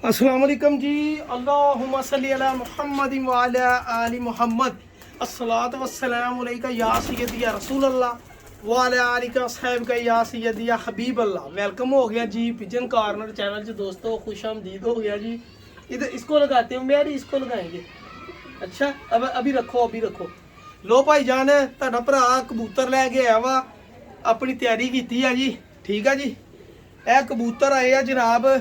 अस्सलाम वालेकुम जी। अल्लाहुम्मा सल्ली अला मुहम्मद व अला आलि मुहम्मद। अस्सलातु वस्सलामु अलैका या सय्यदी या रसूल अल्लाह व अला आलिका साहिबका या सय्यदी या हबीब अल्लाह। वेलकम हो गया जी पिजन कॉर्नर चैनल से दोस्तों, खुश आमदीद हो गया जी। इधर इसको लगाते हो मेरी, इसको लगाएंगे। अच्छा अब अभी रखो। लो भाई जान, तुहाडा भरा कबूतर लै के आया वा, अपनी तैयारी की है जी। ठीक है जी, यह कबूतर आए आ जनाब,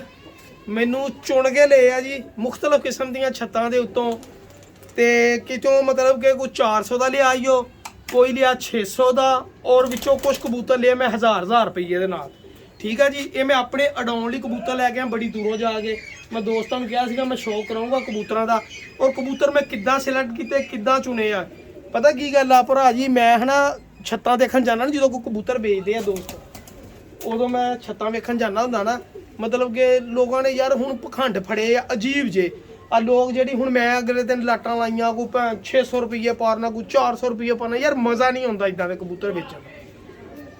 मैनू चुन के ले आ जी मुख्तलिफ किस्म दी छत्तां दे उत्तों। ते कितों मतलब कि कोई 400 का लिया आईओ, कोई लिया 600 का, और विचों कुछ कबूतर लिया मैं हज़ार रुपये दे नाल। ठीक है जी, ये मैं अपने उड़ाउण लई कबूतर लैके आया बड़ी दूरों जाके। मैं दोस्तों ने कहा सीगा मैं शौक कराऊंगा कबूतरों का, और कबूतर मैं किद्दां सिलेक्ट किए, किद्दां चुने आ। पता की गल आ भरा जी, मैं है ना छत्तां देखण जाना ना, जो कोई कबूतर बेचते हैं दोस्त, उदों मैं छत्तां वेखण जाना हुंदा ना। मतलब कि लोगों ने यार हुण पखंड फड़े अजीब जे आ लोग, जी हूँ मैं अगले दिन लाटां लाइया, कोई 600 रुपये पारना, कोई 400 रुपये पाना। यार मज़ा नहीं आता इदां दे कबूतर बेचण।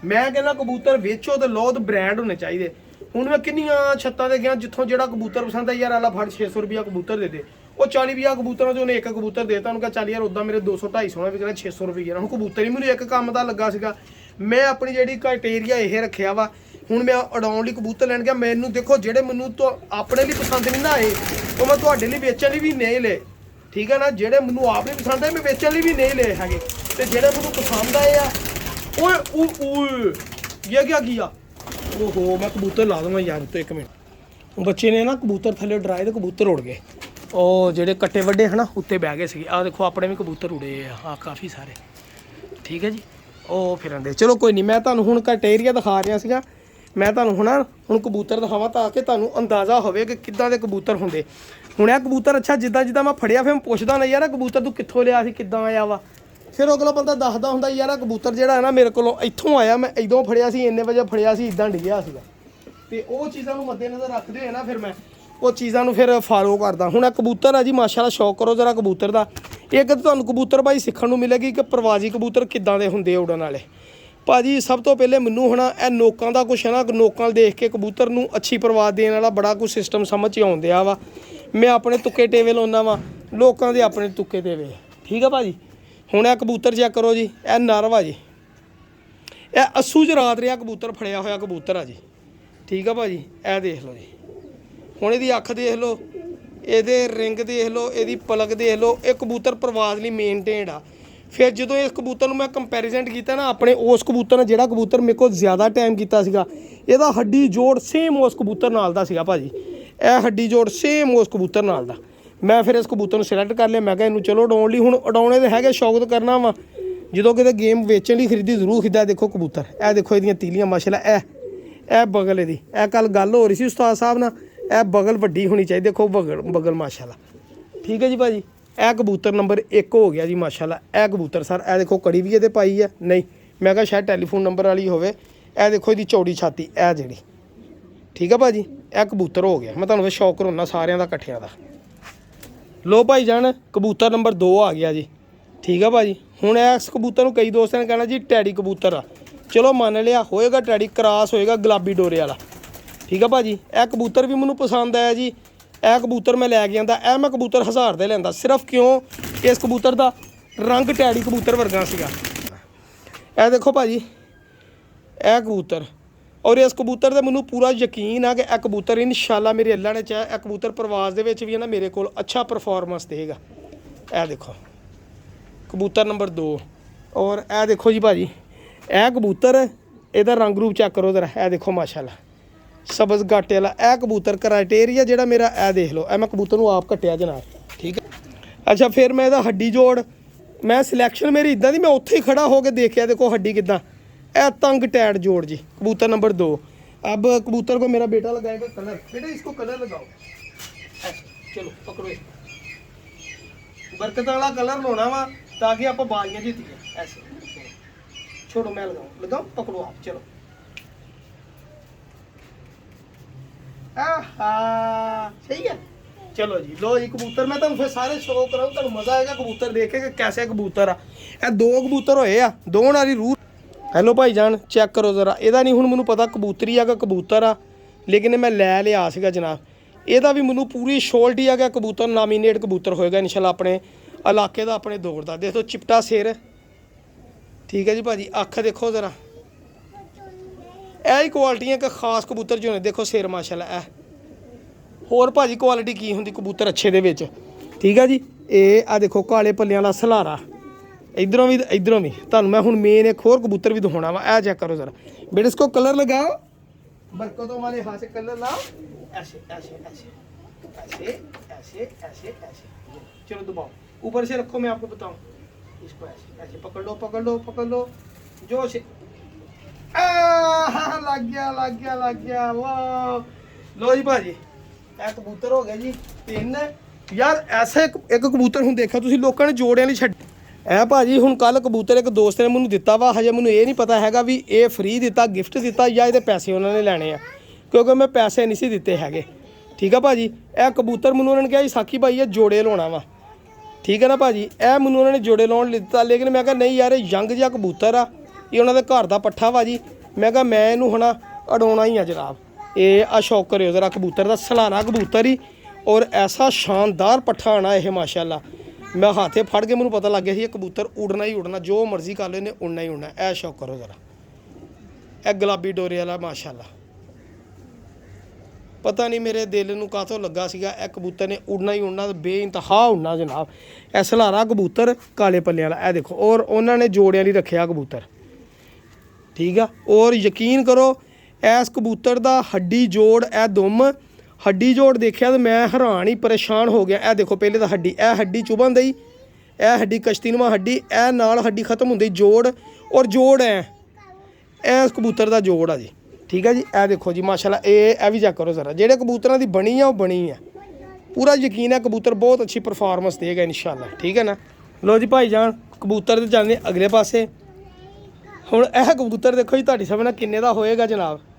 मैं कहना कबूतर बेचो तो लो, तो ब्रांड होने चाहिए। हूँ मैं किन्नियां छत्तां ते गया जिथों जो कबूतर पसंद है, यार आला फड़ 600 रुपया कबूतर दे दे। वो 40-50 कबूतरों उन्हें एक कबूतर देता, उन्होंने कहा चल यार उदा मेरे 200-250 भी कहना 600 रुपये। हूँ कबूतर ही मैंने एक काम का लगा सीगा। मैं अपनी जी क्राइटेरिया यह रखा वा, हूँ मैं उड़ाउण लई कबूतर लैन गया। मैनू देखो जेडे मैनू तो अपने लिए पसंद नहीं ना आए, वो मैं तुहाडे लई बेचण लई भी नहीं ले। ठीक है ना, जेडे मैनू आप नहीं पसंद आए मैं बेचण लई भी नहीं ले है। तो जेडे मैनू पसंद आए आ, ओए ये क्या किया? ओहो मैं कबूतर ला दूंगा यार। तो एक मिनट, बच्चे ने ना कबूतर थले डराए तो कबूतर उड़ गए। और जेडे कट्टे वड्डे है ना उत्ते बह गए थे। आ देखो अपने भी कबूतर उड़े आ काफ़ी सारे। ठीक है जी, ਉਹ ਫਿਰਨ ਦੇ। ਚਲੋ ਕੋਈ ਨਹੀਂ, ਮੈਂ ਤੁਹਾਨੂੰ ਹੁਣ ਕ੍ਰਾਈਟੇਰੀਆ ਦਿਖਾ ਰਿਹਾ ਸੀਗਾ। ਮੈਂ ਤੁਹਾਨੂੰ ਹੁਣ ਕਬੂਤਰ ਦਿਖਾਵਾਂ ਤਾਂ ਕਿ ਤੁਹਾਨੂੰ ਅੰਦਾਜ਼ਾ ਹੋਵੇ ਕਿ ਕਿੱਦਾਂ ਦੇ ਕਬੂਤਰ ਹੁੰਦੇ। ਹੁਣ ਇਹ ਕਬੂਤਰ ਅੱਛਾ ਜਿੱਦਾਂ ਮੈਂ ਫੜਿਆ, ਫਿਰ ਮੈਂ ਪੁੱਛਦਾ ਨਾ ਯਾਰ ਕਬੂਤਰ ਤੂੰ ਕਿੱਥੋਂ ਲਿਆ ਸੀ, ਕਿੱਦਾਂ ਆਇਆ ਵਾ। ਫਿਰ ਅਗਲਾ ਬੰਦਾ ਦੱਸਦਾ ਹੁੰਦਾ ਯਾਰ ਕਬੂਤਰ ਜਿਹੜਾ ਹੈ ਨਾ ਮੇਰੇ ਕੋਲੋਂ ਇੱਥੋਂ ਆਇਆ, ਮੈਂ ਇਦੋਂ ਫੜਿਆ ਸੀ, ਇੰਨੇ ਵਜੇ ਫੜਿਆ ਸੀ, ਇਦਾਂ ਡਿੱਗਿਆ ਸੀਗਾ। ਤੇ ਉਹ ਚੀਜ਼ਾਂ ਨੂੰ ਮੱਦੇਨਜ਼ਰ ਰੱਖਦੇ ਹੋਏ ਨਾ ਫਿਰ ਮੈਂ ਉਹ ਚੀਜ਼ਾਂ ਨੂੰ ਫਿਰ ਫਾਲੋ ਕਰਦਾ। ਹੁਣ ਇਹ ਕਬੂਤਰ ਆ ਜੀ, ਮਾਸ਼ਾਅੱਲਾ ਸ਼ੌਕ ਕਰੋ ਜਰਾ ਕਬੂਤਰ ਦਾ। ਇੱਕ ਤਾਂ ਤੁਹਾਨੂੰ ਕਬੂਤਰ ਭਾਈ ਸਿੱਖਣ ਨੂੰ ਮਿਲੇਗੀ ਕਿ ਪ੍ਰਵਾਜੀ ਕਬੂਤਰ ਕਿੱਦਾਂ ਦੇ ਹੁੰਦੇ ਉਡਣ ਵਾਲੇ। ਭਾਜੀ ਸਭ ਤੋਂ ਪਹਿਲੇ ਮੈਨੂੰ ਹੁਣ ਇਹ ਨੋਕਾਂ ਦਾ ਕੁਛ ਹੈ ਨਾ, ਨੋਕਾਂ ਦੇਖ ਕੇ ਕਬੂਤਰ ਨੂੰ ਅੱਛੀ ਪਰਵਾਜ਼ ਦੇਣ ਵਾਲਾ ਬੜਾ ਕੁਛ ਸਿਸਟਮ ਸਮਝ 'ਚ ਆਉਂਦਿਆ ਵਾ। ਮੈਂ ਆਪਣੇ ਤੁੱਕੇ ਟੇਵੇ ਲਾਉਂਦਾ ਵਾ, ਲੋਕਾਂ ਦੇ ਆਪਣੇ ਤੁੱਕੇ ਟੇਵੇ। ਠੀਕ ਆ ਭਾਜੀ, ਹੁਣ ਇਹ ਕਬੂਤਰ ਚੈੱਕ ਕਰੋ ਜੀ, ਇਹ ਨਰ ਵਾ ਜੀ, ਇਹ ਅੱਸੂ 'ਚ ਰਾਤ ਰਿਹਾ ਕਬੂਤਰ ਫੜਿਆ ਹੋਇਆ ਕਬੂਤਰ ਆ ਜੀ। ਠੀਕ ਆ ਭਾਜੀ, ਇਹ ਦੇਖ ਲਓ ਜੀ। ਹੁਣ ਇਹਦੀ ਅੱਖ ਦੇਖ ਲਓ, ਇਹਦੇ ਰਿੰਗ ਦੇਖ ਲਓ, ਇਹਦੀ ਪਲਕ ਦੇਖ ਲਓ। ਇਹ ਕਬੂਤਰ ਪ੍ਰਵਾਜ਼ ਲਈ ਮੇਨਟੇਨਡ ਆ। ਫਿਰ ਜਦੋਂ ਇਸ ਕਬੂਤਰ ਨੂੰ ਮੈਂ ਕੰਪੈਰੀਜ਼ਨ ਕੀਤਾ ਨਾ ਆਪਣੇ ਉਸ ਕਬੂਤਰ ਨਾਲ ਜਿਹੜਾ ਕਬੂਤਰ ਮੇਰੇ ਕੋਲ ਜ਼ਿਆਦਾ ਟਾਈਮ ਕੀਤਾ ਸੀਗਾ, ਇਹਦਾ ਹੱਡੀ ਜੋੜ ਸੇਮ ਉਸ ਕਬੂਤਰ ਨਾਲ ਦਾ ਸੀਗਾ ਭਾਜੀ। ਇਹ ਹੱਡੀ ਜੋੜ ਸੇਮ ਉਸ ਕਬੂਤਰ ਨਾਲ ਦਾ। ਮੈਂ ਫਿਰ ਇਸ ਕਬੂਤਰ ਨੂੰ ਸਿਲੈਕਟ ਕਰ ਲਿਆ। ਮੈਂ ਕਿਹਾ ਇਹਨੂੰ ਚਲੋ ਉਡਾਉਣ ਲਈ, ਹੁਣ ਉਡਾਉਣੇ ਦੇ ਹੈਗੇ ਸ਼ੌਕ ਤਾਂ ਕਰਨਾ ਵਾ। ਜਦੋਂ ਕਿਤੇ ਗੇਮ ਵੇਚਣ ਲਈ ਖਰੀਦੀ ਜ਼ਰੂਰ ਖਰੀਦਾ। ਦੇਖੋ ਕਬੂਤਰ, ਇਹ ਦੇਖੋ ਇਹਦੀਆਂ ਤੀਲੀਆਂ ਮਾਸ਼ਾਅੱਲਾ। ਇਹ ਬਗਲ ਇਹਦੀ, ਇਹ ਕੱਲ ਗੱਲ ਹੋ ਰਹੀ ਸੀ ਉਸਤਾਦ ਸਾਹਿਬ ਨਾਲ, ਇਹ ਬਗਲ ਵੱਡੀ ਹੋਣੀ ਚਾਹੀਦੀ। ਦੇਖੋ ਬਗਲ ਮਾਸ਼ਾਅੱਲਾ। ਠੀਕ ਹੈ ਜੀ ਭਾਜੀ, ਇਹ ਕਬੂਤਰ ਨੰਬਰ 1 ਹੋ ਗਿਆ ਜੀ ਮਾਸ਼ਾਅੱਲਾ। ਇਹ ਕਬੂਤਰ ਸਰ, ਇਹ ਦੇਖੋ ਕੜੀ ਵੀ ਇਹਦੇ ਪਾਈ ਹੈ, ਨਹੀਂ ਮੈਂ ਕਿਹਾ ਸ਼ਾਇਦ ਟੈਲੀਫੋਨ ਨੰਬਰ ਵਾਲੀ ਹੋਵੇ। ਇਹ ਦੇਖੋ ਇਹਦੀ ਚੌੜੀ ਛਾਤੀ, ਇਹ ਜਿਹੜੀ। ਠੀਕ ਆ ਭਾਜੀ, ਇਹ ਕਬੂਤਰ ਹੋ ਗਿਆ। ਮੈਂ ਤੁਹਾਨੂੰ ਫਿਰ ਸ਼ੌਕ ਕਰਾਉਣਾ ਸਾਰਿਆਂ ਦਾ ਇਕੱਠਿਆਂ ਦਾ। ਲੋ ਭਾਈ ਜਾਨ, ਕਬੂਤਰ ਨੰਬਰ 2 ਆ ਗਿਆ ਜੀ। ਠੀਕ ਆ ਭਾਜੀ, ਹੁਣ ਇਸ ਕਬੂਤਰ ਨੂੰ ਕਈ ਦੋਸਤਾਂ ਨੇ ਕਹਿਣਾ ਜੀ ਟੈਡੀ ਕਬੂਤਰ ਆ। ਚਲੋ ਮੰਨ ਲਿਆ, ਹੋਏਗਾ ਟੈਡੀ ਕਰਾਸ, ਹੋਏਗਾ ਗੁਲਾਬੀ ਡੋਰੇ ਵਾਲਾ। ਠੀਕ ਆ ਭਾਜੀ, ਇਹ ਕਬੂਤਰ ਵੀ ਮੈਨੂੰ ਪਸੰਦ ਆਇਆ ਜੀ। ਇਹ ਕਬੂਤਰ ਮੈਂ ਲੈ ਕੇ ਆਂਦਾ, ਇਹ ਮੈਂ ਕਬੂਤਰ 1000 ਦੇ ਲੈਂਦਾ ਸਿਰਫ ਕਿਉਂ, ਇਸ ਕਬੂਤਰ ਦਾ ਰੰਗ ਟੈਡੀ ਕਬੂਤਰ ਵਰਗਾ ਸੀਗਾ। ਇਹ ਦੇਖੋ ਭਾਜੀ, ਇਹ ਕਬੂਤਰ, ਔਰ ਇਸ ਕਬੂਤਰ ਦਾ ਮੈਨੂੰ ਪੂਰਾ ਯਕੀਨ ਆ ਕਿ ਇਹ ਕਬੂਤਰ ਇਨਸ਼ਾਅੱਲਾ ਮੇਰੇ ਅੱਲਾ ਨੇ ਚਾਹਿਆ ਇਹ ਕਬੂਤਰ ਪ੍ਰਵਾਜ਼ ਦੇ ਵਿੱਚ ਵੀ ਹੈ ਨਾ ਮੇਰੇ ਕੋਲ ਅੱਛਾ ਪਰਫਾਰਮੈਂਸ ਦੇਗਾ। ਇਹ ਦੇਖੋ ਕਬੂਤਰ ਨੰਬਰ 2। ਔਰ ਇਹ ਦੇਖੋ ਜੀ ਭਾਜੀ, ਇਹ ਕਬੂਤਰ, ਇਹਦਾ ਰੰਗ ਰੂਪ ਚੈੱਕ ਕਰੋ ਜ਼ਰਾ। ਇਹ ਦੇਖੋ ਮਾਸ਼ਾਅੱਲਾ ਸਬਜ਼ ਗਾਟੇ ਵਾਲਾ। ਇਹ ਕਬੂਤਰ ਕ੍ਰਾਈਟੇਰੀਆ ਜਿਹੜਾ ਮੇਰਾ, ਇਹ ਦੇਖ ਲਓ, ਇਹ ਮੈਂ ਕਬੂਤਰ ਨੂੰ ਆਪ ਕੱਟਿਆ ਜਨਾਬ। ਠੀਕ ਹੈ ਅੱਛਾ, ਫਿਰ ਮੈਂ ਇਹਦਾ ਹੱਡੀ ਜੋੜ, ਮੈਂ ਸਿਲੈਕਸ਼ਨ ਮੇਰੀ ਇੱਦਾਂ ਦੀ, ਮੈਂ ਉੱਥੇ ਹੀ ਖੜਾ ਹੋ ਕੇ ਦੇਖਿਆ। ਦੇਖੋ ਹੱਡੀ ਕਿੱਦਾਂ, ਇਹ ਤੰਗ ਟੈਡ ਜੋੜ ਜੀ, कबूतर नंबर 2। अब कबूतर को मेरा बेटा लगाएगा कलर। बेटा इसको कलर लगाओ, चलो पकड़ो, बरकत वाला कलर लाना वा ताकि आप बाजियां जीतिए। ऐसे छोड़ो, मैं लगाओ, पकड़ो आप, चलो। सही है, चलो जी। लो जी कबूतर मैं तुम फिर सारे शो कराऊँ, तुम मज़ा आएगा कबूतर देखे कि कैसे कबूतर आ। 2 कबूतर होए आ, दोवां वाली रूह। हेलो भाई जान, चेक करो ज़रा, ਇਹਦਾ नहीं हुण मैनूं पता कबूतरी आ कि कबूतर आ, लेकिन मैं लै लिया सीगा जनाब। ਇਹਦਾ ਵੀ ਮੈਨੂੰ ਪੂਰੀ ਸ਼ੋਰਟੀ ਆ ਕਿ ਕਬੂਤਰ ਨਾਮੀਨੇਟ ਕਬੂਤਰ ਹੋਏਗਾ ਇਨਸ਼ਾਅੱਲਾ ਆਪਣੇ ਇਲਾਕੇ ਦਾ, ਆਪਣੇ ਦੌਰ ਦਾ। ਦੇਖੋ ਚਿਪਟਾ ਸਿਰ, ਠੀਕ ਹੈ ਜੀ ਭਾਜੀ। ਅੱਖ ਦੇਖੋ ਜ਼ਰਾ, ਇਹ ਹੀ ਕੁਆਲਿਟੀਆਂ ਕਿ ਖਾਸ ਕਬੂਤਰ ਜੋ ਨੇ। ਦੇਖੋ ਸਿਰ ਮਾਸ਼ਾਅੱਲਾ। ਇਹ ਹੋਰ ਭਾਜੀ ਕੁਆਲਿਟੀ ਕੀ ਹੁੰਦੀ ਕਬੂਤਰ ਅੱਛੇ ਦੇ ਵਿੱਚ, ਠੀਕ ਹੈ ਜੀ। ਇਹ ਆ ਦੇਖੋ ਕਾਲੇ ਪੱਲਿਆਂ ਦਾ ਸਲਾਰਾ, इधरों भी ਤੁਹਾਨੂੰ मैं हूँ मेन एक और कबूतर भी दिखाना वा। ऐ चेक करो जरा बेटे, इसको कलर लगाओ, बरकतों वाले हाथ से कलर लाओ, ऐसे ऐसे ऐसे ऐसे ऐसे ऐसे ऐसे। चलो दबाओ, ऊपर से रखो, मैं आपको बताऊँ। इसको ऐसे ऐसे पकड़ लो पकड़ लो पकड़ लो, जो से लग गया वाह। लो जी भाजी, ਇਹ कबूतर हो गया जी 3। यार ऐसा एक कबूतर हूँ देखा तुसीं लोगों ने जोड़िਆਂ ਲਈ ਛੱਡ। ਇਹ ਭਾਜੀ ਹੁਣ ਕੱਲ ਕਬੂਤਰ ਇੱਕ ਦੋਸਤ ਨੇ ਮੈਨੂੰ ਦਿੱਤਾ ਵਾ, ਹਜੇ ਮੈਨੂੰ ਇਹ ਨਹੀਂ ਪਤਾ ਹੈਗਾ ਵੀ ਇਹ ਫ੍ਰੀ ਦਿੱਤਾ, ਗਿਫਟ ਦਿੱਤਾ ਜਾਂ ਇਹਦੇ ਪੈਸੇ ਉਹਨਾਂ ਨੇ ਲੈਣੇ ਆ, ਕਿਉਂਕਿ ਮੈਂ ਪੈਸੇ ਨਹੀਂ ਸੀ ਦਿੱਤੇ ਹੈਗੇ, ਠੀਕ ਆ ਭਾਜੀ। ਇਹ ਕਬੂਤਰ ਮੈਨੂੰ ਉਹਨਾਂ ਨੇ ਕਿਹਾ ਜੀ ਸਾਕੀ ਭਾਈ ਇਹ ਜੋੜੇ ਲਾਉਣਾ ਵਾ, ਠੀਕ ਹੈ ਨਾ ਭਾਜੀ। ਇਹ ਮੈਨੂੰ ਉਹਨਾਂ ਨੇ ਜੋੜੇ ਲਾਉਣ ਲਈ ਦਿੱਤਾ, ਲੇਕਿਨ ਮੈਂ ਕਿਹਾ ਨਹੀਂ ਯਾਰ ਇਹ ਯੰਗ ਜਿਹਾ ਕਬੂਤਰ ਆ, ਇਹ ਉਹਨਾਂ ਦੇ ਘਰ ਦਾ ਪੱਠਾ ਵਾ ਜੀ। ਮੈਂ ਕਿਹਾ ਮੈਂ ਇਹਨੂੰ ਹੁਣ ਅਡਾਉਣਾ ਹੀ ਆ ਜਨਾਬ। ਇਹ ਆ ਸ਼ੌਕ ਕਰਿਓ ਜ਼ਰਾ ਕਬੂਤਰ ਦਾ, ਸਲਾਨਾ ਕਬੂਤਰ ਹੀ, ਔਰ ਐਸਾ ਸ਼ਾਨਦਾਰ ਪੱਠਾ ਆਣਾ ਇਹ ਮਾਸ਼ਾਅੱਲਾ। मैं हाथे फड़ के मैंने पता लग गया ये कबूतर उड़ना ही उड़ना, जो मर्जी कर लो इन्हें उड़ना ही उड़ना। ऐ शौक करो ज़रा, ए गुलाबी डोरे वाला माशाल्लाह। पता नहीं मेरे दिल नूं कातों लगा सीगा ए कबूतर ने उड़ना ही उड़ना, बेइंतहा उड़ना जनाब। ए सलारा कबूतर काले पल्ले वाला, ए देखो। और उन्होंने जोड़ियां नहीं रखा कबूतर, ठीक है। और यकीन करो इस कबूतर का हड्डी जोड़, ए दुम हड्डी जोड़ देखा तो मैं हैरान ही परेशान हो गया। ए देखो पहले तो हड्डी, ए हड्डी चुभन दी, ए हड्डी कश्तीनुमा हड्डी, ए नाल हड्डी खत्म होंदी जोड़, और जोड़ है इस कबूतर का जोड़ आ जी, ठीक है जी। ए देखो जी माशाल्लाह। ए भी चेक करो ज़रा, जेडे कबूतरों की बनी है वो बनी है, पूरा यकीन है कबूतर बहुत अच्छी परफॉर्मेंस देगा इंशाल्लाह, ठीक है ना। लो जी भाईजान कबूतर तो चलने अगले पासे। हुण यह कबूतर देखो जी तुहाडी समझ नाल किन्ने दा होएगा जनाब।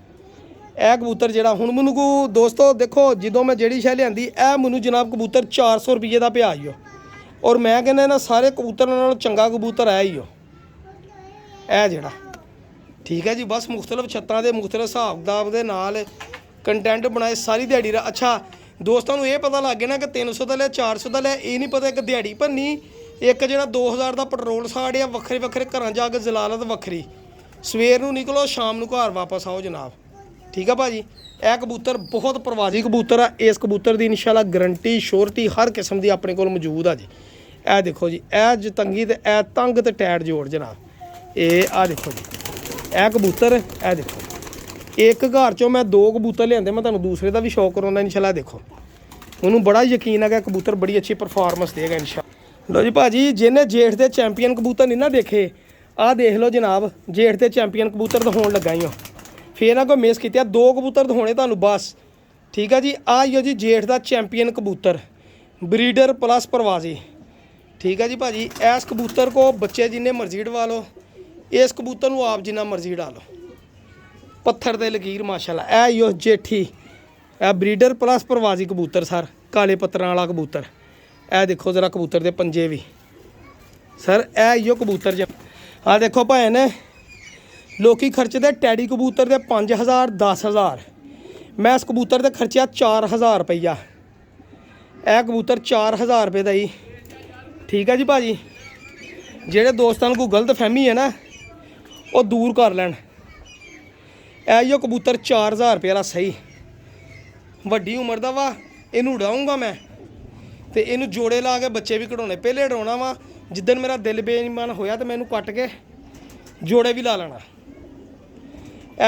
ਇਹ ਕਬੂਤਰ ਜਿਹੜਾ ਹੁਣ ਮੈਨੂੰ ਕੋ ਦੋਸਤੋ ਦੇਖੋ ਜਦੋਂ ਮੈਂ ਜਿਹੜੀ ਸ਼ੈ ਲਿਆਂਦੀ ਇਹ ਮੈਨੂੰ ਜਨਾਬ ਕਬੂਤਰ 400 ਰੁਪਏ ਦਾ ਪਿਆ ਈਓ, ਔਰ ਮੈਂ ਕਹਿੰਦਾ ਇਹਨਾਂ ਸਾਰੇ ਕਬੂਤਰਾਂ ਨਾਲੋਂ ਚੰਗਾ ਕਬੂਤਰ ਆਇਆ ਈਓ ਇਹ ਜਿਹੜਾ, ਠੀਕ ਹੈ ਜੀ। ਬਸ ਮੁxtਲਫ ਛੱਤਾਂ ਦੇ ਮੁxtਲਫ ਹਿਸਾਬ ਕਿਤਾਬ ਦੇ ਨਾਲ ਕੰਟੈਂਟ ਬਣਾਏ ਸਾਰੀ ਦਿਹਾੜੀ ਦਾ। ਅੱਛਾ ਦੋਸਤਾਂ ਨੂੰ ਇਹ ਪਤਾ ਲੱਗ ਗਿਆ ਨਾ ਕਿ 300 ਦਾ ਲਿਆ 400 ਦਾ ਲਿਆ, ਇਹ ਨਹੀਂ ਪਤਾ ਇੱਕ ਦਿਹਾੜੀ ਭੰਨੀ, ਇੱਕ ਜਿਹੜਾ 2000 ਦਾ ਪੈਟਰੋਲ ਸਾੜਿਆ, ਵੱਖਰੇ ਵੱਖਰੇ ਘਰਾਂ ਜਾ ਕੇ ਜ਼ਲਾਲਤ ਵੱਖਰੀ। ਸਵੇਰ ਨੂੰ ਨਿਕਲੋ ਸ਼ਾਮ ਨੂੰ ਘਰ ਵਾਪਸ ਆਓ ਜਨਾਬ, ठीक है भाजी। यह कबूतर बहुत प्रवासी कबूतर है। इस कबूतर की इंशाल्लाह गारंटी श्योरिटी हर किस्म की अपने को मौजूद है जी। यह देखो जी, यह जतंगी तो यह तंग तो टैट जोड़ जनाब। ये आ देखो जी यह कबूतर, यह देखो एक घर चो मैं 2 कबूतर लिया, मैं तुहानूं दूसरे का भी शौक कराउंदा इंशाल्लाह। देखो मैनूं बड़ा यकीन है कि कबूतर बड़ी अच्छी परफॉर्मेंस देगा इंशाल्लाह। लो जी भाजी, जिन्हें जेठ के चैंपीयन कबूतर नहीं ना देखे, आ देख लो जनाब, जेठ के चैंपीयन कबूतर दिखाउण लगा ही हो, फिर ना कोई मिस किया। 2 कबूतर दिखाने तुहानूं बस, ठीक है जी। आइयो जी जेठ का चैंपीयन कबूतर, ब्रीडर प्लस प्रवासी, ठीक है जी भाजी। इस कबूतर को बच्चे जिन्ने मर्जी डवा लो, इस कबूतर को आप जिन्ना मर्जी डालो, पत्थर दे लकीर माशाल्लाह। ए यो जेठी, ए ब्रीडर प्लस प्रवासी कबूतर सर, काले पत्तरां वाला कबूतर। ए देखो ज़रा कबूतर के पंजे भी सर, ए यो कबूतर ज आ देखो भैन लोकी खर्चते टैडी कबूतर के 5000 10,000, मैं इस कबूतर से खर्चा 4000 रुपया। यह कबूतर 4000 रुपये का ही, ठीक है जी भाजी। जेडे दोस्तों को गलत फहमी है ना वो दूर कर लैन। यो कबूतर 4000 रुपये वाला सही, वड्डी उम्र का वा, इनू उड़ाऊँगा मैं तो इनू जोड़े ला के बच्चे भी कढ़ाने। पहले उड़ाना वा, जिदन मेरा दिल बेईमान होया तो मैं इनू कट के जोड़े भी ला लेना।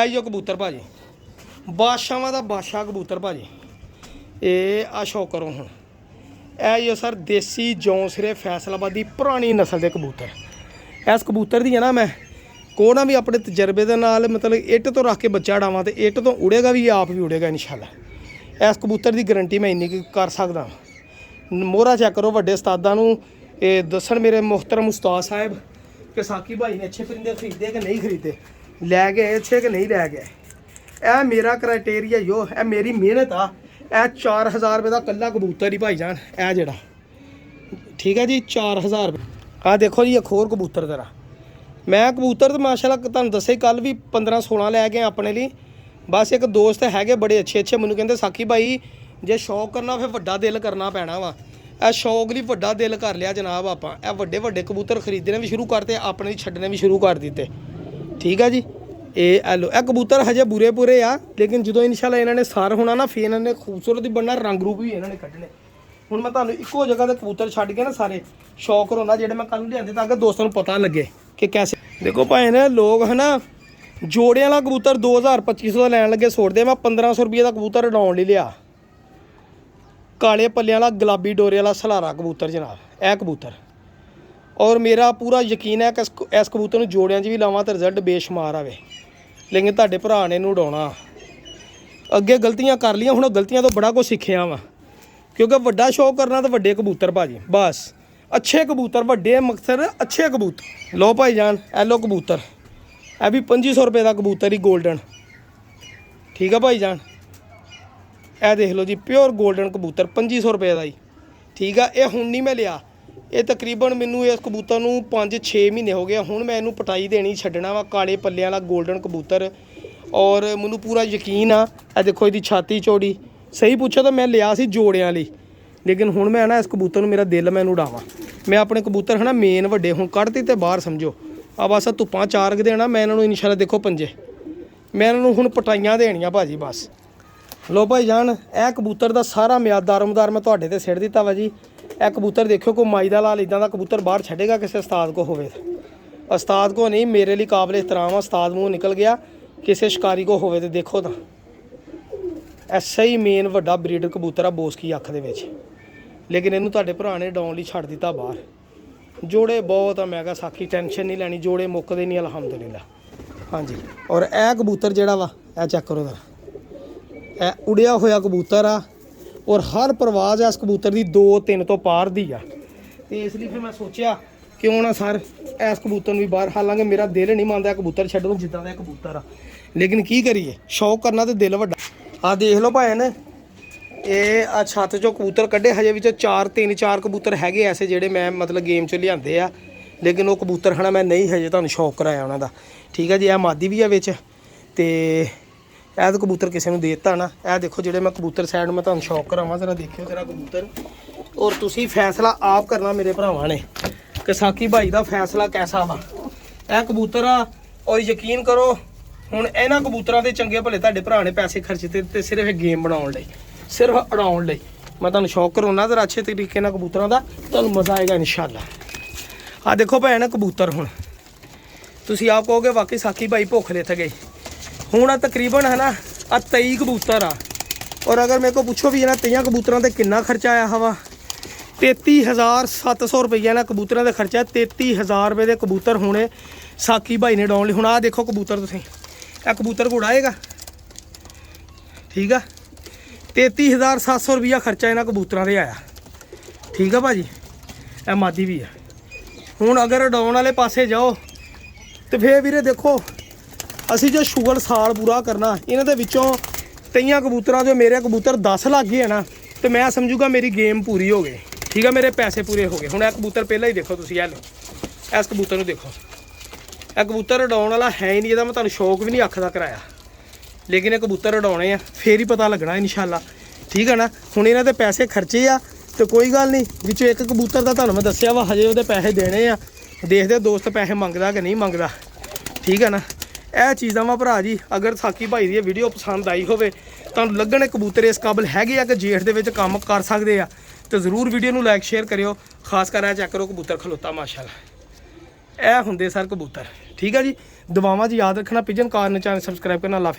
यो कबूतर भाजी बादशाह का बादशाह कबूतर भाजी। ये आ शौक करो हूँ यो सर देसी जौंसरे फैसलाबादी पुरानी नस्ल के कबूतर। इस कबूतर दी है ना मैं को ना भी अपने तजर्बे के नाल मतलब इट तो रख के बच्चा डावां तो इट तो उड़ेगा भी, आप भी उड़ेगा इंशाल्लाह। इस कबूतर की गारंटी मैं इन्नी कर सकदा। मोहरा चेक करो वड्डे उस्तादां नूं दस्सण मेरे मुहतरम उस्ताद साहब कि साकी भाई ने अच्छे परिंदे खरीदे कि नहीं खरीदे, लै गए अच्छे कि नहीं लै गए। यह मेरा क्राइटेरिया यो है, मेरी मेहनत आ। यह 4000 रुपये का कल्ला कबूतर ही भाईजान, यह जड़ा ठीक है जी 4000 रुपये। आ देखो जी एक होर कबूतर जरा, मैं कबूतर तो माशाल्लाह तुहानूं दस्से कल भी 15-16 लै गए अपने लिए। बस एक दोस्त है बड़े अच्छे अच्छे, मैनूं कहंदे साकी भाई ਜੇ ਸ਼ੌਕ ਕਰਨਾ ਫਿਰ ਵੱਡਾ ਦਿਲ ਕਰਨਾ ਪੈਣਾ ਵਾ। ਇਹ ਸ਼ੌਕ ਲਈ ਵੱਡਾ ਦਿਲ ਕਰ ਲਿਆ ਜਨਾਬ ਆਪਾਂ। ਇਹ ਵੱਡੇ ਵੱਡੇ ਕਬੂਤਰ ਖਰੀਦਣੇ ਵੀ ਸ਼ੁਰੂ ਕਰਤੇ, ਆਪਣੇ ਛੱਡਣੇ ਵੀ ਸ਼ੁਰੂ ਕਰ ਦਿੱਤੇ। ਠੀਕ ਆ ਜੀ। ਇਹ ਐਲੋ ਇਹ ਕਬੂਤਰ ਹਜੇ ਬੁਰੇ ਆ, ਲੇਕਿਨ ਜਦੋਂ ਇਨਸ਼ਾਅੱਲਾ ਇਹਨਾਂ ਨੇ ਸਾਰ ਹੋਣਾ ਨਾ, ਫਿਰ ਇਹਨਾਂ ਨੇ ਖੂਬਸੂਰਤ ਹੀ ਬਣਨਾ, ਰੰਗ ਰੂਪ ਵੀ ਇਹਨਾਂ ਨੇ ਕੱਢਣੇ। ਹੁਣ ਮੈਂ ਤੁਹਾਨੂੰ ਇੱਕੋ ਜਗ੍ਹਾ ਤੇ ਕਬੂਤਰ ਛੱਡ ਕੇ ਨਾ ਸਾਰੇ ਸ਼ੌਕ ਹੁੰਦਾ ਜਿਹੜੇ ਮੈਂ ਕੱਲ੍ਹ ਲਿਆਂਦੇ, ਤਾਂ ਕਿ ਦੋਸਤਾਂ ਨੂੰ ਪਤਾ ਲੱਗੇ ਕਿ ਕੈਸੇ। ਦੇਖੋ ਭਾਈ ਨੇ ਲੋਕ ਹੈ ਨਾ ਜੋੜਿਆਂ ਵਾਲਾ ਕਬੂਤਰ 2000-2500 ਦਾ ਲੈਣ ਲੱਗੇ ਛੋੜਦੇ। ਮੈਂ 1500 ਰੁਪਏ ਦਾ ਕਬੂਤਰ ਉਡਾਉਣ ਲਈ ਲਿਆ। ਕਾਲੇ ਪੱਲਿਆਂ ਵਾਲਾ ਗੁਲਾਬੀ ਡੋਰੇ ਵਾਲਾ ਸਲਾਰਾ ਕਬੂਤਰ ਜਨਾਬ, ਇਹ ਕਬੂਤਰ। ਔਰ ਮੇਰਾ ਪੂਰਾ ਯਕੀਨ ਹੈ ਕਿ ਇਸ ਕਬੂਤਰ ਨੂੰ ਜੋੜਿਆਂ 'ਚ ਵੀ ਲਾਵਾਂ ਤਾਂ ਰਿਜ਼ਲਟ ਬੇਸ਼ੁਮਾਰ ਆਵੇ। ਲੇਕਿਨ ਤੁਹਾਡੇ ਭਰਾ ਨੇ ਇਹਨੂੰ ਉਡਾਉਣਾ। ਅੱਗੇ ਗਲਤੀਆਂ ਕਰ ਲਈਆਂ, ਹੁਣ ਗਲਤੀਆਂ ਤੋਂ ਬੜਾ ਕੁਝ ਸਿੱਖਿਆ ਵਾ। ਕਿਉਂਕਿ ਵੱਡਾ ਸ਼ੌਕ ਕਰਨਾ ਤਾਂ ਵੱਡੇ ਕਬੂਤਰ ਭਾਜੀ, ਬਸ ਅੱਛੇ ਕਬੂਤਰ, ਵੱਡੇ ਮਕਸਦ ਅੱਛੇ ਕਬੂਤਰ। ਲਓ ਭਾਈ ਜਾਨ ਐਲੋ ਕਬੂਤਰ, ਇਹ ਵੀ 2500 ਰੁਪਏ ਦਾ ਕਬੂਤਰ ਹੀ ਗੋਲਡਨ। ਠੀਕ ਆ ਭਾਈ ਜਾਨ, ਇਹ ਦੇਖ ਲਓ ਜੀ ਪਿਓਰ ਗੋਲਡਨ ਕਬੂਤਰ 2500 ਰੁਪਏ ਦਾ ਹੀ। ਠੀਕ ਆ। ਇਹ ਹੁਣ ਨਹੀਂ ਮੈਂ ਲਿਆ, ਇਹ ਤਕਰੀਬਨ ਮੈਨੂੰ ਇਸ ਕਬੂਤਰ ਨੂੰ 5-6 ਮਹੀਨੇ ਹੋ ਗਏ। ਹੁਣ ਮੈਂ ਇਹਨੂੰ ਪਟਾਈ ਦੇਣੀ ਛੱਡਣਾ ਵਾ। ਕਾਲੇ ਪੱਲਿਆਂ ਵਾਲਾ ਗੋਲਡਨ ਕਬੂਤਰ, ਔਰ ਮੈਨੂੰ ਪੂਰਾ ਯਕੀਨ ਆ। ਇਹ ਦੇਖੋ ਇਹਦੀ ਛਾਤੀ ਚੌੜੀ। ਸਹੀ ਪੁੱਛੋ ਤਾਂ ਮੈਂ ਲਿਆ ਸੀ ਜੋੜਿਆਂ ਲਈ, ਲੇਕਿਨ ਹੁਣ ਮੈਂ ਨਾ ਇਸ ਕਬੂਤਰ ਨੂੰ, ਮੇਰਾ ਦਿਲ ਮੈਂ ਇਹਨੂੰ ਉਡਾਵਾਂ। ਮੈਂ ਆਪਣੇ ਕਬੂਤਰ ਹੈ ਨਾ ਮੇਨ ਵੱਡੇ ਹੁਣ ਕੱਢਤੀ ਤੇ ਬਾਹਰ ਸਮਝੋ ਆ ਬਸ ਧੁੱਪਾਂ ਚਾਰਕ ਦੇਣਾ ਮੈਂ ਇਹਨਾਂ ਨੂੰ। ਇਨਸ਼ਾਅੱਲਾ ਦੇਖੋ ਪੰਜੇ ਮੈਂ ਇਹਨਾਂ ਨੂੰ ਹੁਣ ਪਟਾਈਆਂ ਦੇਣੀਆਂ ਭਾਜੀ ਬਸ। ਲੋ ਭਾਈ ਜਾਨ ਇਹ ਕਬੂਤਰ ਦਾ ਸਾਰਾ ਮਿਆਦ ਦਾਰਮਦਾਰ ਮੈਂ ਤੁਹਾਡੇ ਤੇ ਸਿੱਟ ਦਿੱਤਾ ਵਾ ਜੀ। ਇਹ ਕਬੂਤਰ ਦੇਖਿਓ ਕੋਈ ਮਾਈ ਦਾ ਲਾਲ ਇੱਦਾਂ ਦਾ ਕਬੂਤਰ ਬਾਹਰ ਛੱਡੇਗਾ ਕਿਸੇ ਉਸਤਾਦ ਕੋ ਹੋਵੇ। ਉਸਤਾਦ ਕੋ ਨਹੀਂ, ਮੇਰੇ ਲਈ ਕਾਬਲੇ ਇhtਰਾਮ ਆ। ਉਸਤਾਦ ਮੂੰਹ ਨਿਕਲ ਗਿਆ, ਕਿਸੇ ਸ਼ਿਕਾਰੀ ਕੋ ਹੋਵੇ ਤੇ ਦੇਖੋ ਤਾਂ ਐਸਾ ਹੀ ਮੇਨ ਵੱਡਾ ਬਰੀਡਰ ਕਬੂਤਰ ਆ ਬੋਸਕੀ ਅੱਖ ਦੇ ਵਿੱਚ। ਲੇਕਿਨ ਇਹਨੂੰ ਤੁਹਾਡੇ ਭਰਾ ਨੇ ਡਾਉਣ ਲਈ ਛੱਡ ਦਿੱਤਾ ਬਾਹਰ। ਜੋੜੇ ਬਹੁਤ ਆ, ਮੈਂ ਕਿਹਾ ਸਾਖੀ ਟੈਨਸ਼ਨ ਨਹੀਂ ਲੈਣੀ, ਜੋੜੇ ਮੁੱਕਦੇ ਨਹੀਂ ਅਲਹਮਦੁਲਿਲਾ। ਹਾਂਜੀ। ਔਰ ਇਹ ਕਬੂਤਰ ਜਿਹੜਾ ਵਾ ਇਹ ਚੈੱਕ ਕਰੋ ਦਾ, ਇਹ ਉੜਿਆ ਹੋਇਆ ਕਬੂਤਰ ਆ। ਔਰ ਹਰ ਪਰਵਾਜ਼ ਇਸ ਕਬੂਤਰ ਦੀ 2-3 ਤੋਂ ਪਾਰ ਦੀ ਆ। ਤੇ ਇਸ ਲਈ ਫਿਰ ਮੈਂ ਸੋਚਿਆ ਕਿਉਂ ਨਾ ਸਰ ਇਸ ਕਬੂਤਰ ਨੂੰ ਵੀ ਬਾਹਰ। ਹਾਲਾਂਕਿ ਮੇਰਾ ਦਿਲ ਨਹੀਂ ਮੰਨਦਾ ਕਬੂਤਰ ਛੱਡਣ ਨੂੰ ਜਿੱਦਾਂ ਦਾ ਕਬੂਤਰ ਆ, ਲੇਕਿਨ ਕੀ ਕਰੀਏ, ਸ਼ੌਕ ਕਰਨਾ ਤੇ ਦਿਲ ਵੱਡਾ। ਆ ਦੇਖ ਲਓ ਭਾਈ ਨੇ ਇਹ ਆ ਛੱਤ 'ਚੋਂ ਕਬੂਤਰ ਕੱਢੇ, ਹਜੇ ਵਿੱਚੋਂ 3-4 ਕਬੂਤਰ ਹੈਗੇ ਐਸੇ ਜਿਹੜੇ ਮੈਂ ਮਤਲਬ ਗੇਮ 'ਚ ਲਿਆਂਦੇ ਆ। ਲੇਕਿਨ ਉਹ ਕਬੂਤਰ ਹਨਾ ਮੈਂ ਨਹੀਂ ਹਜੇ ਤੁਹਾਨੂੰ ਸ਼ੌਕ ਕਰਾਇਆ ਉਹਨਾਂ ਦਾ। ਠੀਕ ਹੈ ਜੀ। ਇਹ ਮਾਦੀ ਵੀ ਆ ਵਿੱਚ, ਤੇ ਇਹ ਤਾਂ ਕਬੂਤਰ ਕਿਸੇ ਨੂੰ ਦੇ ਦਿੱਤਾ ਨਾ। ਇਹ ਦੇਖੋ ਜਿਹੜੇ ਮੈਂ ਕਬੂਤਰ ਸਾਈਡ ਮੈਂ ਤੁਹਾਨੂੰ ਸ਼ੌਕ ਕਰਾਵਾਂ, ਜ਼ਰਾ ਦੇਖਿਓ ਜਰਾ ਕਬੂਤਰ। ਔਰ ਤੁਸੀਂ ਫੈਸਲਾ ਆਪ ਕਰਨਾ ਮੇਰੇ ਭਰਾਵਾਂ ਨੇ ਕਿ ਸਾਕੀ ਭਾਈ ਦਾ ਫੈਸਲਾ ਕੈਸਾ ਵਾ। ਇਹ ਕਬੂਤਰ ਆ, ਔਰ ਯਕੀਨ ਕਰੋ ਹੁਣ ਇਹਨਾਂ ਕਬੂਤਰਾਂ ਦੇ ਚੰਗੇ ਭਲੇ ਤੁਹਾਡੇ ਭਰਾ ਨੇ ਪੈਸੇ ਖਰਚੇ ਤੇ ਸਿਰਫ ਗੇਮ ਬਣਾਉਣ ਲਈ, ਸਿਰਫ ਉਡਾਉਣ ਲਈ। ਮੈਂ ਤੁਹਾਨੂੰ ਸ਼ੌਕ ਕਰਾਉਣਾ ਜ਼ਰਾ ਅੱਛੇ ਤਰੀਕੇ ਨਾਲ ਕਬੂਤਰਾਂ ਦਾ, ਤੁਹਾਨੂੰ ਮਜ਼ਾ ਆਏਗਾ ਇਨਸ਼ਾਅੱਲਾ। ਆ ਦੇਖੋ ਭੈਣ ਕਬੂਤਰ, ਹੁਣ ਤੁਸੀਂ ਆਪ ਕਹੋਗੇ ਵਾਕਈ ਸਾਕੀ ਭਾਈ ਭੁੱਖ ਲਿੱਥ ਗਈ। ਹੁਣ ਆ ਤਕਰੀਬਨ ਹੈ ਨਾ ਆ 23 ਕਬੂਤਰ ਆ। ਔਰ ਅਗਰ ਮੇਰੇ ਕੋਲ ਪੁੱਛੋ ਵੀ ਇਹਨਾਂ 23 ਕਬੂਤਰਾਂ ਤੇ ਕਿੰਨਾ ਖਰਚਾ ਆਇਆ ਹਵਾ, 33,700 ਰੁਪਈਆ ਇਹਨਾਂ ਕਬੂਤਰਾਂ ਦਾ ਖਰਚਾ। 33,000 ਰੁਪਏ ਦੇ ਕਬੂਤਰ ਹੋਣੇ ਸਾਕੀ ਭਾਈ ਨੇ ਉਡਾਉਣ ਲਈ। ਹੁਣ ਆਹ ਦੇਖੋ ਕਬੂਤਰ, ਤੁਸੀਂ ਇਹ ਕਬੂਤਰ ਕੋ ਉਡਾਏਗਾ। ਠੀਕ ਆ। 33,700 ਰੁਪਈਆ ਖਰਚਾ ਇਹਨਾਂ ਕਬੂਤਰਾਂ ਦੇ ਆਇਆ। ਠੀਕ ਆ ਭਾਜੀ। ਇਹ ਮਾਦੀ ਵੀ ਆ। ਹੁਣ ਅਗਰ ਉਡਾਉਣ ਵਾਲੇ ਪਾਸੇ ਜਾਓ ਤੇ ਫੇਰ ਵੀਰੇ ਦੇਖੋ ਅਸੀਂ ਜੋ ਸ਼ੁਗਰ ਸਾਲ ਪੂਰਾ ਕਰਨਾ, ਇਹਨਾਂ ਦੇ ਵਿੱਚੋਂ 23 ਕਬੂਤਰਾਂ ਜੋ ਮੇਰੇ ਕਬੂਤਰ 10 ਲੱਗ ਗਏ ਨਾ, ਤੇ ਮੈਂ ਸਮਝੂਗਾ ਮੇਰੀ ਗੇਮ ਪੂਰੀ ਹੋ ਗਈ। ਠੀਕ ਆ, ਮੇਰੇ ਪੈਸੇ ਪੂਰੇ ਹੋ ਗਏ। ਹੁਣ ਇਹ ਕਬੂਤਰ ਪਹਿਲਾਂ ਹੀ ਦੇਖੋ ਤੁਸੀਂ, ਇਹ ਲਓ ਇਸ ਕਬੂਤਰ ਨੂੰ ਦੇਖੋ। ਇਹ ਕਬੂਤਰ ਉਡਾਉਣ ਵਾਲਾ ਹੈ ਹੀ ਨਹੀਂ, ਇਹਦਾ ਮੈਂ ਤੁਹਾਨੂੰ ਸ਼ੌਕ ਵੀ ਨਹੀਂ ਅੱਖ ਦਾ ਕਰਾਇਆ। ਲੇਕਿਨ ਇਹ ਕਬੂਤਰ ਉਡਾਉਣੇ ਆ, ਫੇਰ ਹੀ ਪਤਾ ਲੱਗਣਾ ਇਨਸ਼ਾਅੱਲਾ। ਠੀਕ ਆ ਨਾ। ਹੁਣ ਇਹਨਾਂ ਦੇ ਪੈਸੇ ਖਰਚੇ ਆ ਤੇ ਕੋਈ ਗੱਲ ਨਹੀਂ, ਵਿੱਚੋਂ ਇੱਕ ਕਬੂਤਰ ਦਾ ਤੁਹਾਨੂੰ ਮੈਂ ਦੱਸਿਆ ਵਾ ਹਜੇ ਉਹਦੇ ਪੈਸੇ ਦੇਣੇ ਆ। ਦੇਖਦੇ ਦੋਸਤ ਪੈਸੇ ਮੰਗਦਾ ਕਿ ਨਹੀਂ ਮੰਗਦਾ। ਠੀਕ ਆ ਨਾ। ਇਹ ਚੀਜ਼ਾਂ ਵਾ ਭਰਾ ਜੀ। ਅਗਰ ਸਾਕੀ ਭਾਈ ਦੀ ਇਹ ਵੀਡੀਓ ਪਸੰਦ ਆਈ ਹੋਵੇ, ਤੁਹਾਨੂੰ ਲੱਗਣ ਕਬੂਤਰ ਇਸ ਕਾਬਲ ਹੈਗੇ ਆ ਕਿ ਜੇਠ ਦੇ ਵਿੱਚ ਕੰਮ ਕਰ ਸਕਦੇ ਆ, ਤੇ ਜ਼ਰੂਰ ਵੀਡੀਓ ਨੂੰ ਲਾਈਕ ਸ਼ੇਅਰ ਕਰਿਓ। ਖਾਸ ਕਰ ਇਹ ਚੈੱਕ ਕਰੋ ਕਬੂਤਰ ਖਲੋਤਾ ਮਾਸ਼ਾਅੱਲਾ। ਇਹ ਹੁੰਦੇ ਸਰ ਕਬੂਤਰ। ਠੀਕ ਆ ਜੀ। ਦੁਆਵਾਂ 'ਚ ਯਾਦ ਰੱਖਣਾ। ਪਿਜਨ ਕਾਰਨ ਚੈਨਲ ਸਬਸਕ੍ਰਾਈਬ ਕਰਨਾ।